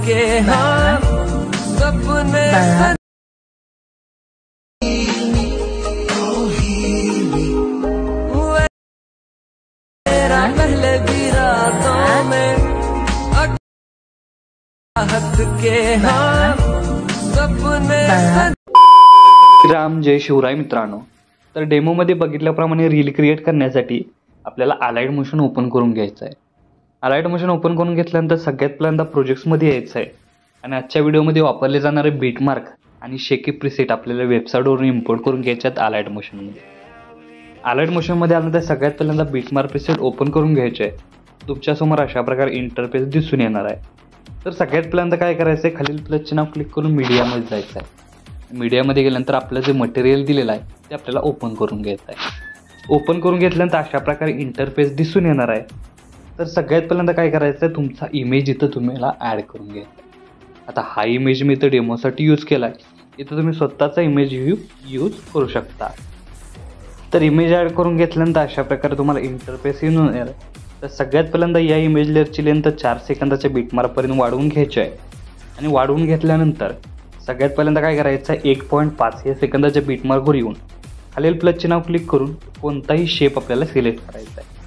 के हाँ सपने हुए तेरा पहले भी रातों में हद के हाँ सपने। राम जय शिवराय मित्रांनो, तर डेमोमध्ये बघितल्याप्रमाणे रील क्रिएट करण्यासाठी आपल्याला अलाइड मोशन ओपन करून घ्यायचं आहे। अलाइड मोशन ओपन करून घेतल्यानंतर सगळ्यात पहिल्यांदा प्रोजेक्ट्समध्ये यायचं आहे आणि आजच्या व्हिडिओमध्ये वापरले जाणारे बीटमार्क आणि शेकी प्रीसेट आपल्याला वेबसाईटवरून इम्पोर्ट करून घ्यायचे आहेत अलाइड मोशनमध्ये। अलाइड मोशनमध्ये आल्यानंतर सगळ्यात पहिल्यांदा बीटमार्क प्रीसेट ओपन करून घ्यायचे आहे। तुमच्यासमोर अशा प्रकारे इंटरफेस दिसून येणार आहे। तर सगळ्यात पहिल्यांदा काय करायचं आहे, खालील प्लसचे नाव क्लिक करून मीडियामध्ये जायचं आहे। मीडियामध्ये गेल्यानंतर आपलं जे मटेरियल दिलेलं आहे ते आपल्याला ओपन करून घ्यायचं आहे। ओपन करून घेतल्यानंतर अशा प्रकारे इंटरफेस दिसून येणार आहे। तर सगळ्यात पहिल्यांदा काय करायचं आहे, तुमचा इमेज इथं तुम्हाला ॲड करून घ्यायचा आहे। आता हा इमेज मी इथं डेमोसाठी यूज केला आहे, इथं तुम्ही स्वतःचा इमेज यूज करू शकता। तर इमेज ॲड करून घेतल्यानंतर अशा प्रकारे तुम्हाला इंटरफेस येऊन येणार आहे। तर सगळ्यात पहिल्यांदा या इमेज लेअरची लेंथ 4 सेकंदाच्या बीटमार्कपर्यंत वाढवून घ्यायची आहे आणि वाढवून घेतल्यानंतर सगळ्यात पहिल्यांदा काय करायचं आहे, 1.5 या सेकंदाच्या बीटमार्कवर येऊन खालील प्लसचे नाव क्लिक करून कोणताही शेप आपल्याला सिलेक्ट करायचा आहे।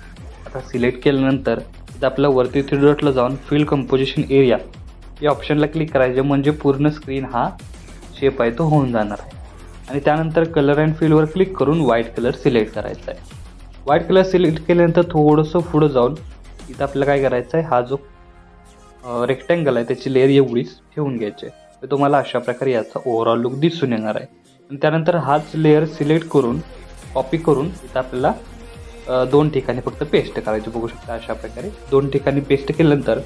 आता सिलेक्ट केल्यानंतर इथं आपल्या वरती 3 डॉटला जाऊन फिल कंपोजिशन एरिया या ऑप्शनला क्लिक करायचं, म्हणजे पूर्ण स्क्रीन हा शेप आहे तो होऊन जाणार आहे। आणि त्यानंतर कलर अँड फिलवर क्लिक करून व्हाईट कलर सिलेक्ट करायचा आहे। व्हाईट कलर सिलेक्ट केल्यानंतर थोडंसं पुढं जाऊन इथं आपल्याला काय करायचं आहे, हा जो रेक्टँगल आहे त्याची लेअर एवढीच ठेवून घ्यायची आहे। तर तुम्हाला अशा प्रकारे याचा ओव्हरऑल लुक दिसून येणार आहे। आणि त्यानंतर हाच लेअर सिलेक्ट करून कॉपी करून इथं आपल्याला 2 ठिकाणी फक्त पेस्ट करायचं। बघू शकता अशा प्रकारे 2 ठिकाणी पेस्ट केल्यानंतर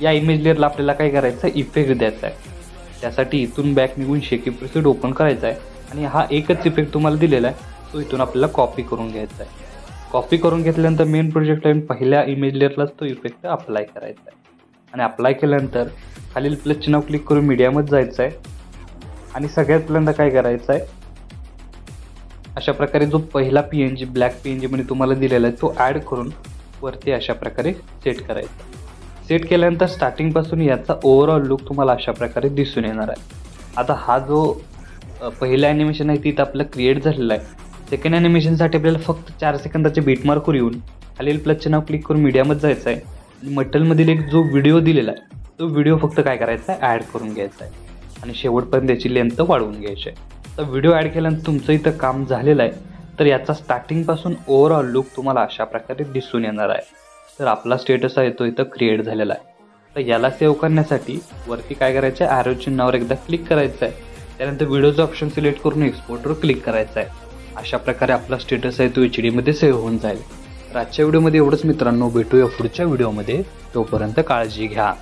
या इमेज लेअरला आपल्याला काय करायचं आहे, इफेक्ट द्यायचा आहे। त्यासाठी इथून बॅक निघून शेकी प्रीसेट ओपन करायचा आहे आणि हा एकच इफेक्ट तुम्हाला दिलेला आहे तो इथून आपल्याला कॉपी करून घ्यायचा आहे। कॉपी करून घेतल्यानंतर मेन प्रोजेक्ट लाईन पहिल्या इमेज लेअरलाच तो इफेक्ट अप्लाय करायचा आहे। आणि अप्लाय केल्यानंतर खालील प्लसचे नाव क्लिक करून मीडियामध्ये जायचं आहे आणि सगळ्यात पहिल्यांदा काय करायचं आहे, अशा प्रकारे जो पहिला PNG ब्लॅक PNG मध्ये तुम्हाला दिलेला आहे तो ॲड करून वरती अशा प्रकारे सेट करायचा। सेट केल्यानंतर स्टार्टिंगपासून याचा ओव्हरऑल लुक तुम्हाला अशा प्रकारे दिसून येणार आहे। आता हा जो पहिला ॲनिमेशन आहे तिथं आपलं क्रिएट झालेला आहे। सेकंड ॲनिमेशनसाठी आपल्याला फक्त 4 सेकंदाचे बीटमार्कवर येऊन खालील प्लसचे नाव क्लिक करून मीडियामध्ये जायचं आहे आणि मटेरियलमधील एक जो व्हिडिओ दिलेला आहे तो व्हिडिओ फक्त काय करायचा आहे, ॲड करून घ्यायचा आहे आणि शेवटपर्यंत त्याची लेंथ वाढवून घ्यायची आहे। तर व्हिडिओ ॲड केल्यानंतर तुमचं इथं काम झालेलं आहे। तर याचा स्टार्टिंगपासून ओव्हरऑल लुक तुम्हाला अशा प्रकारे दिसून येणार आहे। तर आपला स्टेटस आहे तो इथं क्रिएट झालेला आहे। तर याला सेव्ह करण्यासाठी वरती काय करायचं आहे, ॲरो चिन्हावर एकदा क्लिक करायचं आहे। त्यानंतर व्हिडिओचं ऑप्शन सिलेक्ट करून एक्सपोर्टवर क्लिक करायचं आहे। अशा प्रकारे आपला स्टेटस आहे तो HD मध्ये सेव्ह होऊन जाईल। तर आजच्या व्हिडिओमध्ये एवढंच मित्रांनो, भेटूया पुढच्या व्हिडिओमध्ये। तोपर्यंत काळजी घ्या।